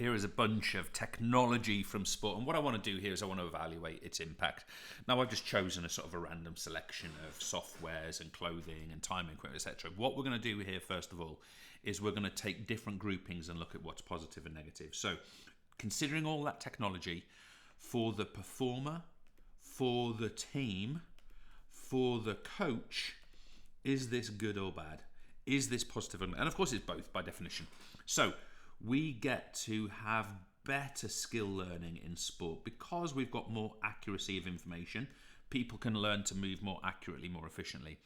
here is a bunch of technology from sport, and what I want to do here is I want to evaluate its impact. Now, I've just chosen a sort of a random selection of softwares and clothing and time equipment, etc. What we're going to do here, first of all, is we're going to take different groupings and look at what's positive and negative. So, considering all that technology, for the performer, for the team, for the coach, is this good or bad? Is this positive? And of course, it's both by definition. So, we get to have better skill learning in sport because we've got more accuracy of information. People can learn to move more accurately, more efficiently.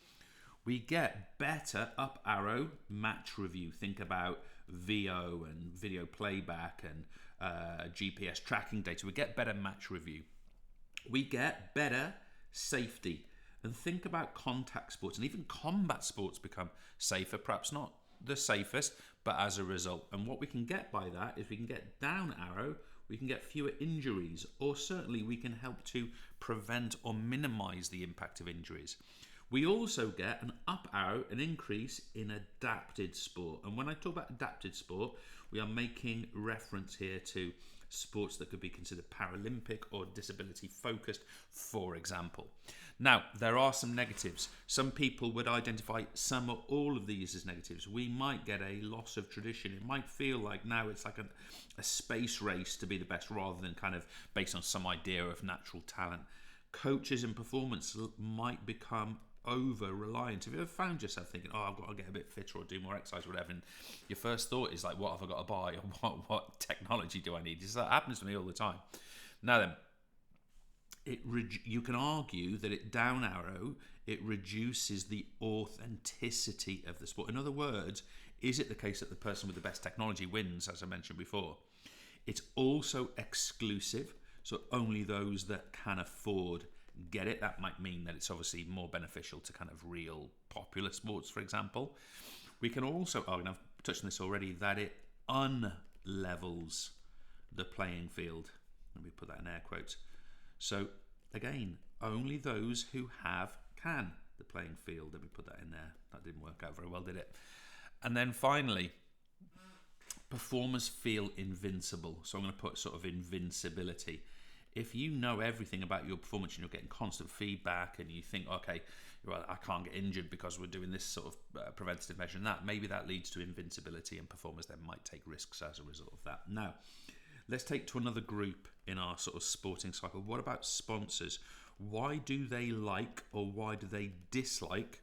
We get better up arrow match review. Think about VO and video playback and GPS tracking data. We get better match review. We get better safety. And think about contact sports, and even combat sports become safer, perhaps not the safest, but as a result. And what we can get by that is we can get down arrow, we can get fewer injuries, or certainly we can help to prevent or minimize the impact of injuries. We also get an up arrow, an increase in adapted sport. And when I talk about adapted sport, we are making reference here to sports that could be considered Paralympic or disability focused, for example. Now, there are some negatives. Some people would identify some or all of these as negatives. We might get a loss of tradition. It might feel like now it's like a space race to be the best rather than kind of based on some idea of natural talent. Coaches and performance might become over-reliant. Have you ever found yourself thinking, oh, I've got to get a bit fitter or do more exercise or whatever, and your first thought is like, what have I got to buy, or what technology do I need? That happens to me all the time. Now then, you can argue that it down arrow, it reduces the authenticity of the sport. In other words, is it the case that the person with the best technology wins, as I mentioned before? It's also exclusive, so only those that can afford get it. That might mean that it's obviously more beneficial to kind of real popular sports, for example. We can also argue, and I've touched on this already, that it unlevels the playing field. Let me put that in air quotes. So again, only those who have can the playing field. Let me put that in there. That didn't work out very well, did it? And then finally, performers feel invincible. So I'm going to put sort of invincibility. If you know everything about your performance and you're getting constant feedback and you think, okay, well, I can't get injured because we're doing this sort of preventative measure and that, maybe that leads to invincibility, and performers then might take risks as a result of that. Now, let's take to another group in our sort of sporting cycle. What about sponsors? Why do they like or why do they dislike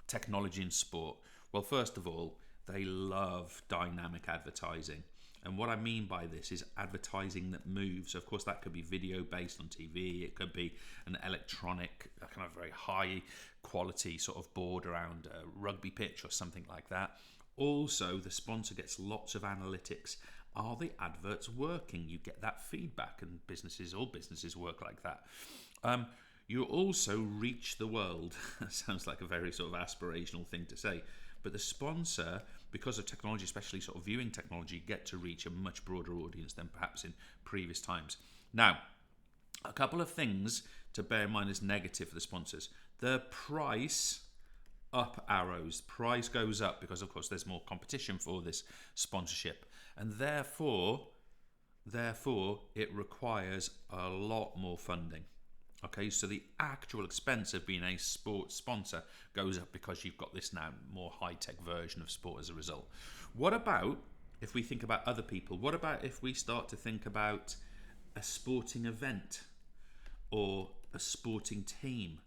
technology in sport? Well, first of all, they love dynamic advertising. And what I mean by this is advertising that moves. Of course, that could be video based on TV. It could be an electronic, kind of very high quality sort of board around a rugby pitch or something like that. Also, the sponsor gets lots of analytics. Are the adverts working? You get that feedback, and all businesses work like that. You also reach the world. That sounds like a very sort of aspirational thing to say. But the sponsor, because of technology, especially sort of viewing technology, get to reach a much broader audience than perhaps in previous times. Now, a couple of things to bear in mind as negative for the sponsors. The price up arrows. Price goes up because, of course, there's more competition for this sponsorship. And therefore, it requires a lot more funding. Okay, so the actual expense of being a sports sponsor goes up because you've got this now more high-tech version of sport as a result. What about if we think about other people? What about if we start to think about a sporting event or a sporting team?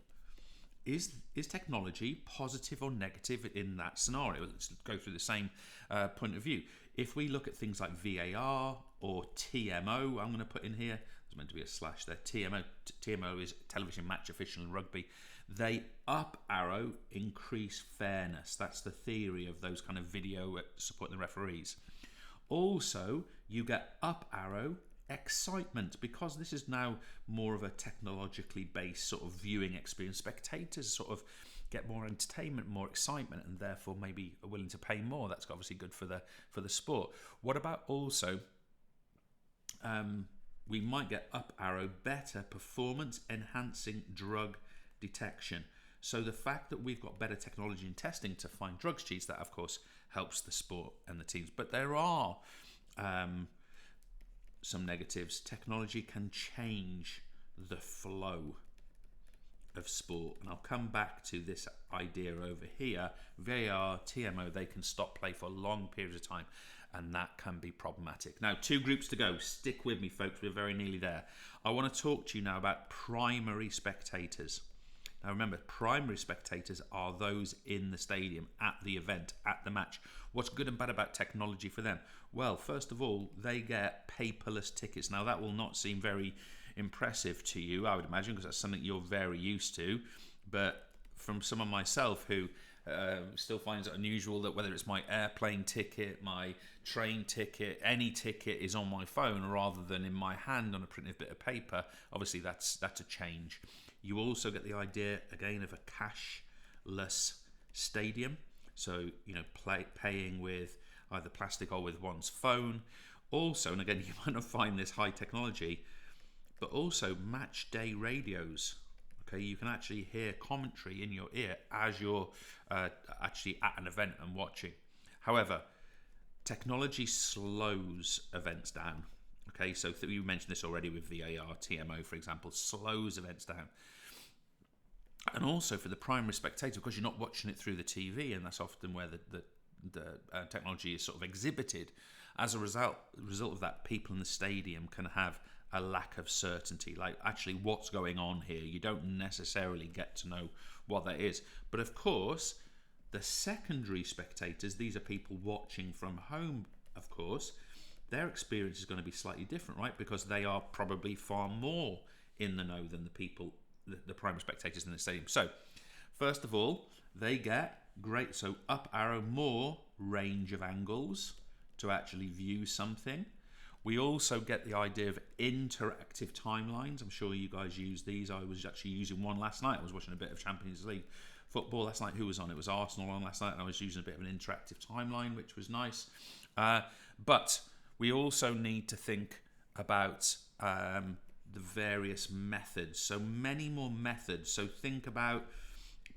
Is technology positive or negative in that scenario? Let's go through the same point of view. If we look at things like VAR or TMO, I'm going to put in here, there's meant to be a slash there, TMO is television match official in rugby. They up arrow increase fairness. That's the theory of those kind of video supporting the referees. Also, you get up arrow excitement, because this is now more of a technologically based sort of viewing experience. Spectators sort of get more entertainment, more excitement, and therefore maybe are willing to pay more. That's obviously good for the sport. What about also we might get up arrow better performance enhancing drug detection. So the fact that we've got better technology in testing to find drugs cheats, that of course helps the sport and the teams. But there are some negatives. Technology can change the flow of sport, and I'll come back to this idea over here. VAR, TMO, they can stop play for long periods of time, and that can be problematic. Now, 2 groups to go. Stick with me, folks, we're very nearly there. I want to talk to you now about primary spectators. Now remember, primary spectators are those in the stadium, at the event, at the match. What's good and bad about technology for them? Well, first of all, they get paperless tickets. Now that will not seem very impressive to you, I would imagine, because that's something you're very used to. But from someone myself who still finds it unusual that whether it's my airplane ticket, my train ticket, any ticket is on my phone rather than in my hand on a printed bit of paper, obviously that's a change. You also get the idea, again, of a cashless stadium. So, paying with either plastic or with one's phone. Also, and again, you might not find this high technology, but also match day radios. Okay, you can actually hear commentary in your ear as you're actually at an event and watching. However, technology slows events down. Okay, so you mentioned this already with VAR, TMO, for example, slows events down. And also for the primary spectator, because you're not watching it through the TV, and that's often where the technology is sort of exhibited. As a result of that, people in the stadium can have a lack of certainty, like actually what's going on here. You don't necessarily get to know what that is. But of course, the secondary spectators, these are people watching from home, of course, their experience is going to be slightly different, right? Because they are probably far more in the know than the primary spectators in the stadium. So, first of all, they get great, so up arrow, more range of angles to actually view something. We also get the idea of interactive timelines. I'm sure you guys use these. I was actually using one last night. I was watching a bit of Champions League football last night. Who was on? It was Arsenal on last night, and I was using a bit of an interactive timeline, which was nice. But we also need to think about the various methods. So many more methods. So think about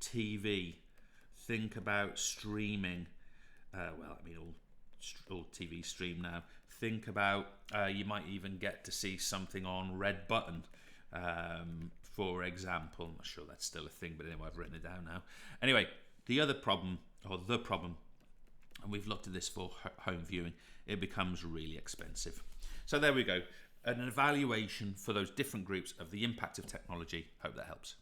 TV. Think about streaming. All TV stream now. Think about, you might even get to see something on Red Button, for example. I'm not sure that's still a thing, but anyway, I've written it down now. Anyway, the problem, and we've looked at this for home viewing, it becomes really expensive. So there we go. An evaluation for those different groups of the impact of technology. Hope that helps.